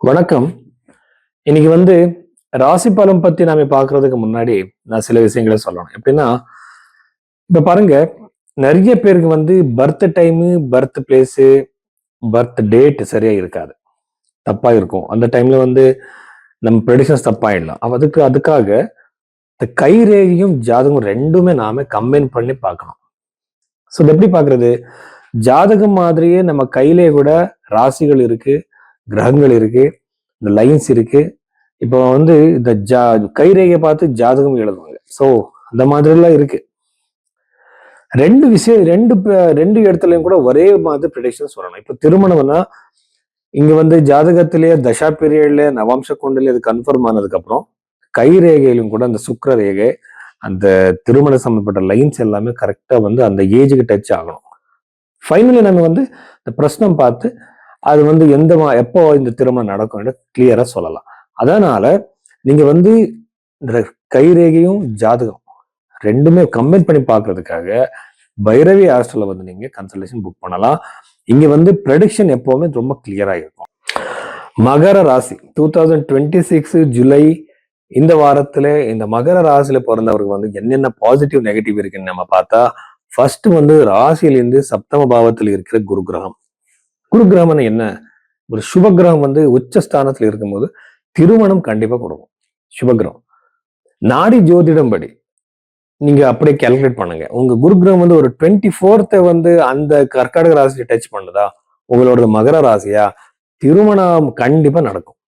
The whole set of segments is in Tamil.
வணக்கம். இன்னைக்கு ராசி பலன் பத்தி நாம பாக்குறதுக்கு முன்னாடி நான் சில விஷயங்களை சொல்லணும். எப்படின்னா, இப்ப பாருங்க, நிறைய பேருக்கு birth time, birth place, birth date சரியா இருக்காது. தப்பா இருக்கும். அந்த டைம்ல நம்ம ப்ரெடிக்ஷன்ஸ் தப்பாயிடலாம். அதுக்காக இந்த கைரேகையும் ஜாதகம் ரெண்டுமே நாம கம்பைன் பண்ணி பார்க்கணும். ஸோ இது எப்படி பார்க்கறது? ஜாதகம் மாதிரியே நம்ம கையிலே கூட ராசிகள் இருக்கு, கிரகங்கள் இருக்கு, இந்த லைன்ஸ் இருக்கு. இப்போ இந்த கைரேகையை பார்த்து ஜாதகம் எழுதுவாங்க. ஸோ அந்த மாதிரிலாம் இருக்கு. ரெண்டு விஷயம் ரெண்டு இடத்துலயும் கூட ஒரே மாதிரி ப்ரெடிக்ஷன் சொல்லணும். இப்போ திருமணம்னா இங்க ஜாதகத்திலேயே தசா பீரியட்ல நவாம்ச குண்டல இது கன்ஃபார்ம் ஆனதுக்கு அப்புறம் கைரேகையிலும் கூட அந்த சுக்கிர ரேகை, அந்த திருமண சம்பந்தப்பட்ட லைன்ஸ் எல்லாமே கரெக்டா அந்த ஏஜுக்கு டச் ஆகணும். ஃபைனலி நம்ம இந்த பிரச்சனம் பார்த்து அது எப்போ இந்த திருமணம் நடக்கும் கிளியரா சொல்லலாம். அதனால நீங்க இந்த கைரேகையும் ஜாதகம் ரெண்டுமே கம்பைன் பண்ணி பார்க்கறதுக்காக பைரவி ஹாஸ்டல்ல நீங்க கன்சல்டேஷன் புக் பண்ணலாம். இங்க ப்ரெடிக்ஷன் எப்பவுமே ரொம்ப கிளியரா இருக்கும். மகர ராசி 2026 ஜூலை இந்த வாரத்துல இந்த மகர ராசியில பிறந்தவருக்கு என்னென்ன பாசிட்டிவ் நெகட்டிவ் இருக்குன்னு நம்ம பார்த்தா, ஃபர்ஸ்ட் ராசியிலிருந்து சப்தம பாவத்தில் இருக்கிற குரு கிரகம். குரு கிரகம் என்ன? ஒரு சுப கிரகம் உச்ச ஸ்தானத்துல இருக்கும்போது திருமணம் கண்டிப்பா கொடுக்கும். சுபகிரகம் நாடி ஜோதிடம் படி நீங்க அப்படியே கால்குலேட் பண்ணுங்க. உங்க குரு கிரகம் ஒரு 24th அந்த கர்நாடக ராசியை டச் பண்ணுதா, உங்களோட மகர ராசியா, திருமணம் கண்டிப்பா நடக்கும்.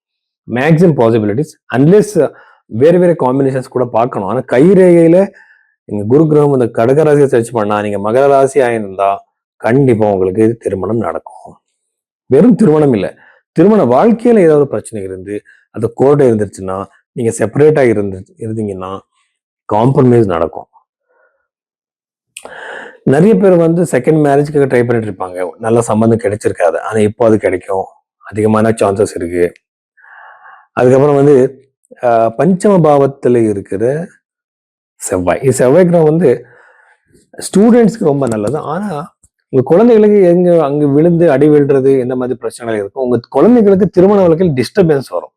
மேக்ஸிமம் பாசிபிலிட்டிஸ், அன்லெஸ் வேறு வேறு காம்பினேஷன்ஸ் கூட பார்க்கணும். ஆனா கைரேகையில நீங்க குரு கிரகம் இந்த கடக ராசியை சர்ச் பண்ணா, நீங்க மகர ராசி ஆயிருந்தா கண்டிப்பா உங்களுக்கு திருமணம் நடக்கும். வெறும் திருமணம் இல்லை, திருமண வாழ்க்கையில ஏதாவது பிரச்சனை இருந்து அது கோர்ட் இருந்துச்சுன்னா, நீங்க செப்பரேட்டா இருந்தீங்கன்னா காம்ப்ரமைஸ் நடக்கும். நிறைய பேர் செகண்ட் மேரேஜ்க்காக ட்ரை பண்ணிட்டு இருப்பாங்க. நல்ல சம்பந்தம் கிடைச்சிருக்காது. ஆனா இப்போ அது கிடைக்கும், அதிகமான சான்சஸ் இருக்கு. அதுக்கப்புறம் பஞ்சம பாவத்துல இருக்கிற செவ்வாய். செவ்வாய் கிரகம் ஸ்டூடெண்ட்ஸ்க்கு ரொம்ப நல்லது. ஆனா உங்க குழந்தைகளுக்கு அங்க விழுந்து அடி விழுறது இந்த மாதிரி பிரச்சனைகள் இருக்கும். உங்க குழந்தைகளுக்கு திருமண வாழ்க்கையில் டிஸ்டர்பன்ஸ் வரும்.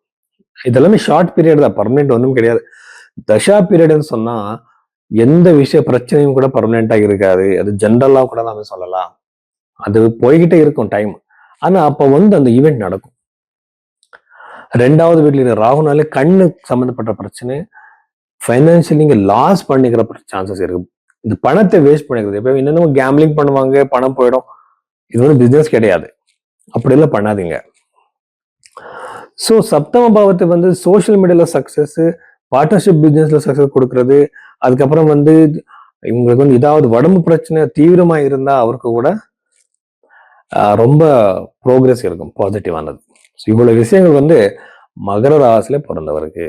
இதெல்லாமே ஷார்ட் பீரியட் தான், பர்மனெண்ட் ஒன்றும் கிடையாது. தசா பீரியட்னு சொன்னா எந்த விஷய பிரச்சனையும் கூட பர்மனெண்டா இருக்காது. அது ஜென்ரலா கூட நாம சொல்லலாம். அது போய்கிட்டே இருக்கும் டைம். ஆனா அப்ப அந்த ஈவெண்ட் நடக்கும். 2வது வீட்டுல இருக்கிற ராகுனால கண்ணு சம்பந்தப்பட்ட பிரச்சனை, பைனான்சியலி நீங்க லாஸ் பண்ணிக்கிற சான்சஸ் இருக்கு. இந்த பணத்தை வேஸ்ட் பண்ணிக்கிறது. இப்ப என்னென்ன கேம்லிங் பண்ணுவாங்க, பணம் போயிடும். இது பிசினஸ் கிடையாது. அப்படி எல்லாம் பண்ணாதீங்க. ஸோ சப்தம பாவத்தை சோசியல் மீடியால சக்சஸ், பார்ட்னர்ஷிப் பிசினஸ்ல சக்சஸ் கொடுக்கறது. அதுக்கப்புறம் இவங்களுக்கு ஏதாவது உடம்பு பிரச்சனை தீவிரமா இருந்தா அவருக்கு கூட ரொம்ப ப்ரோக்ரஸ் இருக்கும், பாசிட்டிவானது. இவ்வளவு விஷயங்கள் மகர ராசியில பிறந்தவருக்கு